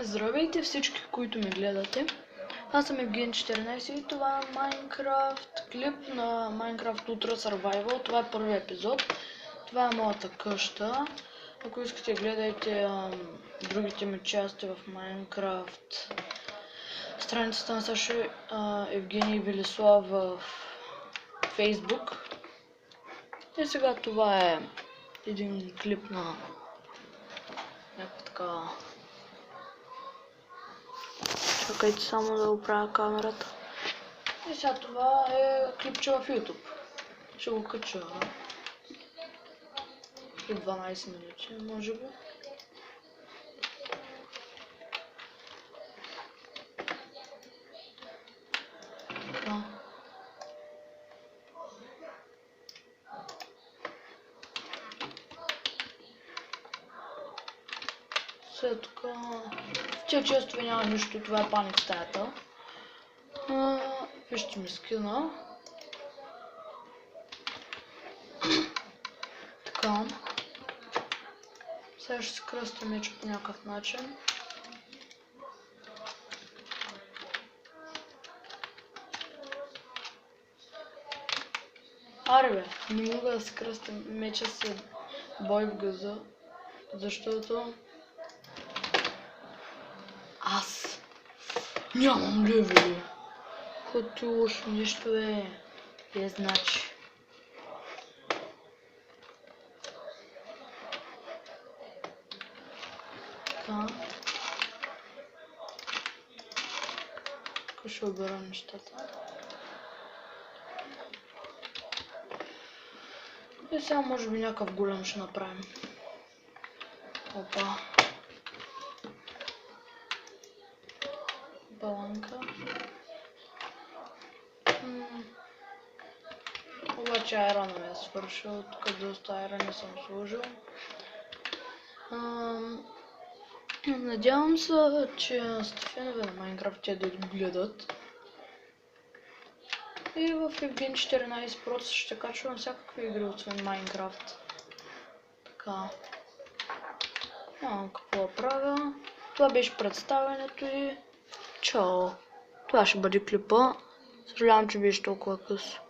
Здравейте всички, които ме гледате. Аз съм Евген14 и това е Майнкрафт, клип на Minecraft Ultra Survival. Това е първи епизод. Това е моята къща. Ако искате, гледайте другите ми части в Майнкрафт. Страницата на Сашо Евгений Велислав в Facebook. И сега това е един клип на някаква така... Чакайте само да оправя камерата. И сега това е клипче в YouTube. Ще го кача след 12 минути, може би. След тук в тия честове няма нищо, това е паник стаята. Вижте ми скина. Така. Сега ще си кръстя меча по някакъв начин. Аре бе, не мога да си кръстя меча си бой в газа, защото аз нямам левели. Като лошо нещо е значи. Така. Тук ще обера нещата. И сега може би някакъв голям ще направим. Опа. Баланка. Обаче айрона ми е свършил, тук доста айрони съм сложил. Надявам се, че сте фенове на Майнкрафт те да го гледат. И в Евген14 просто ще качвам всякакви игри освен Майнкрафт. Така. Нямам какво да правя. Това беше представянето и чао. Това ще бъде клипа. Съжалявам, че беше толкова късо.